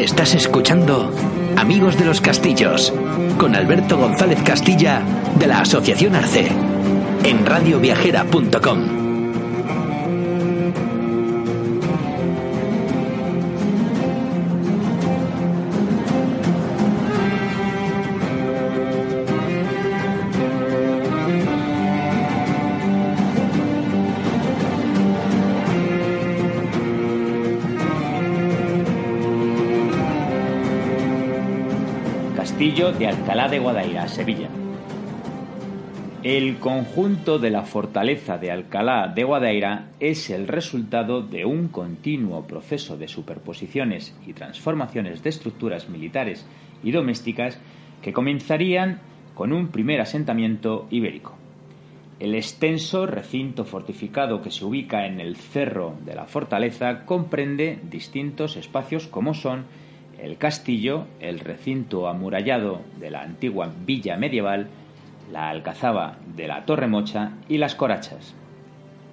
Estás escuchando Amigos de los Castillos con Alberto González Castilla de la Asociación Arce en radioviajera.com. Castillo de Alcalá de Guadaira, Sevilla. El conjunto de la fortaleza de Alcalá de Guadaira es el resultado de un continuo proceso de superposiciones y transformaciones de estructuras militares y domésticas que comenzarían con un primer asentamiento ibérico. El extenso recinto fortificado que se ubica en el cerro de la fortaleza comprende distintos espacios como son el castillo, el recinto amurallado de la antigua villa medieval, la alcazaba de la Torremocha y las corachas.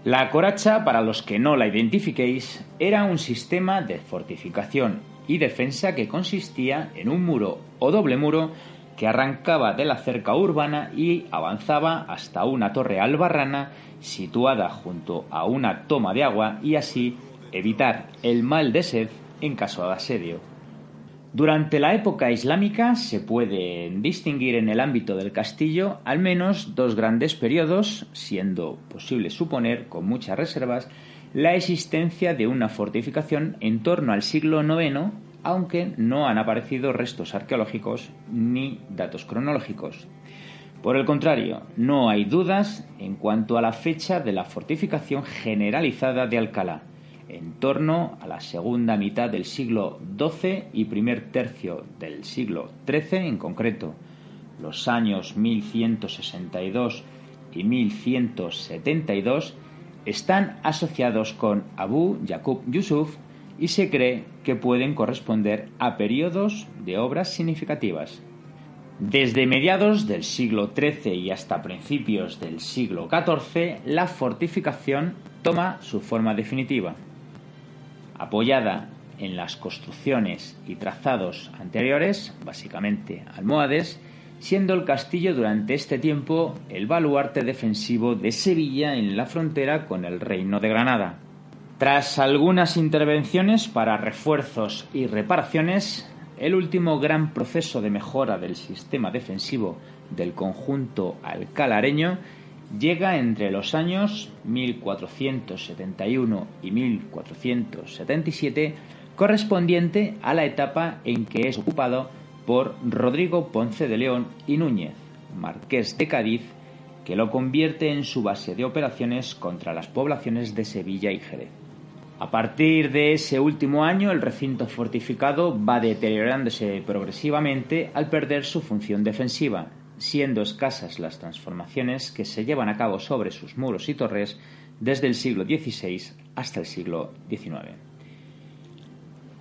La coracha, para los que no la identifiquéis, era un sistema de fortificación y defensa que consistía en un muro o doble muro que arrancaba de la cerca urbana y avanzaba hasta una torre albarrana situada junto a una toma de agua y así evitar el mal de sed en caso de asedio. Durante la época islámica se pueden distinguir en el ámbito del castillo al menos dos grandes periodos, siendo posible suponer, con muchas reservas, la existencia de una fortificación en torno al siglo IX, aunque no han aparecido restos arqueológicos ni datos cronológicos. Por el contrario, no hay dudas en cuanto a la fecha de la fortificación generalizada de Alcalá, en torno a la segunda mitad del siglo XII y primer tercio del siglo XIII en concreto. Los años 1162 y 1172 están asociados con Abu Yaqub Yusuf y se cree que pueden corresponder a periodos de obras significativas. Desde mediados del siglo XIII y hasta principios del siglo XIV, la fortificación toma su forma definitiva. Apoyada en las construcciones y trazados anteriores, básicamente almohades, siendo el castillo durante este tiempo el baluarte defensivo de Sevilla en la frontera con el Reino de Granada. Tras algunas intervenciones para refuerzos y reparaciones, el último gran proceso de mejora del sistema defensivo del conjunto alcalareño llega entre los años 1471 y 1477, correspondiente a la etapa en que es ocupado por Rodrigo Ponce de León y Núñez, marqués de Cádiz, que lo convierte en su base de operaciones contra las poblaciones de Sevilla y Jerez. A partir de ese último año, el recinto fortificado va deteriorándose progresivamente al perder su función defensiva, siendo escasas las transformaciones que se llevan a cabo sobre sus muros y torres desde el siglo XVI hasta el siglo XIX.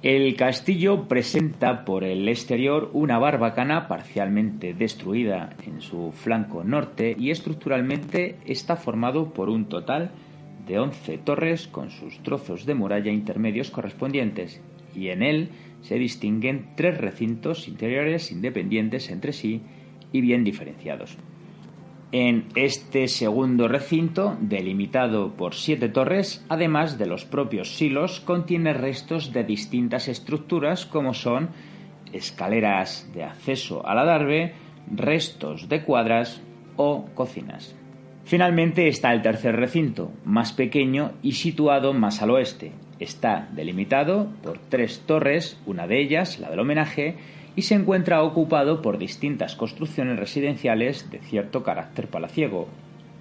El castillo presenta por el exterior una barbacana parcialmente destruida en su flanco norte y estructuralmente está formado por un total de 11 torres con sus trozos de muralla intermedios correspondientes, y en él se distinguen 3 recintos interiores independientes entre sí y bien diferenciados. En este segundo recinto, delimitado por 7 torres, además de los propios silos, contiene restos de distintas estructuras como son escaleras de acceso al adarve, restos de cuadras o cocinas. Finalmente está el tercer recinto, más pequeño y situado más al oeste. Está delimitado por 3 torres, una de ellas, la del homenaje, y se encuentra ocupado por distintas construcciones residenciales de cierto carácter palaciego.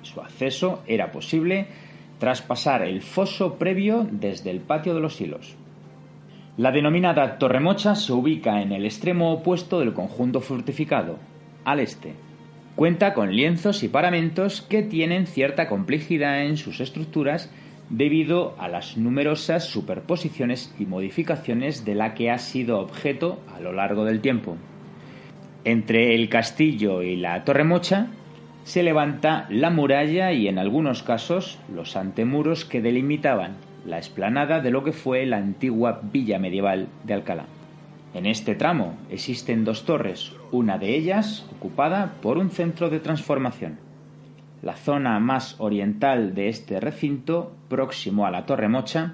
Su acceso era posible tras pasar el foso previo desde el patio de los silos. La denominada Torremocha se ubica en el extremo opuesto del conjunto fortificado, al este. Cuenta con lienzos y paramentos que tienen cierta complejidad en sus estructuras debido a las numerosas superposiciones y modificaciones de la que ha sido objeto a lo largo del tiempo. Entre el castillo y la Torremocha se levanta la muralla y en algunos casos los antemuros que delimitaban la explanada de lo que fue la antigua villa medieval de Alcalá. En este tramo existen 2 torres, una de ellas ocupada por un centro de transformación. La zona más oriental de este recinto, próximo a la Torre Mocha,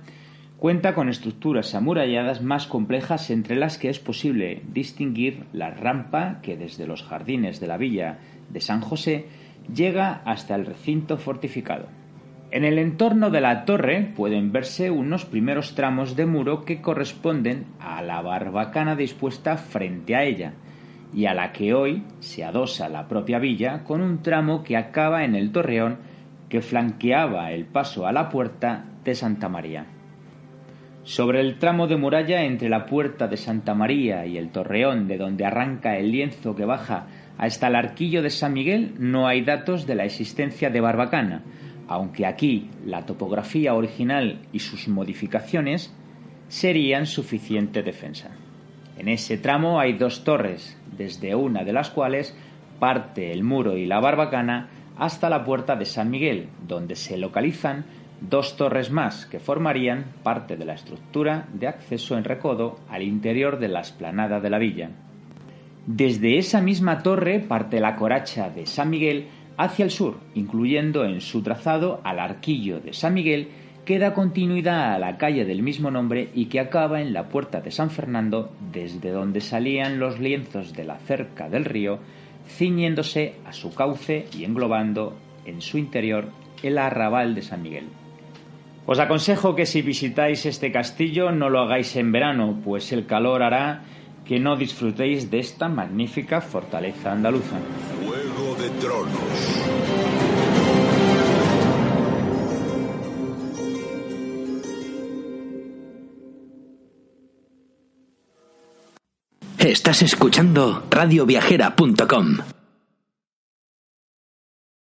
cuenta con estructuras amuralladas más complejas, entre las que es posible distinguir la rampa que desde los jardines de la villa de San José llega hasta el recinto fortificado. En el entorno de la torre pueden verse unos primeros tramos de muro que corresponden a la barbacana dispuesta frente a ella y a la que hoy se adosa la propia villa, con un tramo que acaba en el torreón que flanqueaba el paso a la puerta de Santa María. Sobre el tramo de muralla entre la puerta de Santa María y el torreón, de donde arranca el lienzo que baja hasta el arquillo de San Miguel, no hay datos de la existencia de barbacana, aunque aquí la topografía original y sus modificaciones serían suficiente defensa. En ese tramo hay 2 torres, desde una de las cuales parte el muro y la barbacana hasta la puerta de San Miguel, donde se localizan 2 torres más que formarían parte de la estructura de acceso en recodo al interior de la explanada de la villa. Desde esa misma torre parte la coracha de San Miguel hacia el sur, incluyendo en su trazado al arquillo de San Miguel, que da continuidad a la calle del mismo nombre y que acaba en la puerta de San Fernando, desde donde salían los lienzos de la cerca del río, ciñéndose a su cauce y englobando en su interior el arrabal de San Miguel. Os aconsejo que si visitáis este castillo no lo hagáis en verano, pues el calor hará que no disfrutéis de esta magnífica fortaleza andaluza. Juego de Tronos. Estás escuchando radioviajera.com.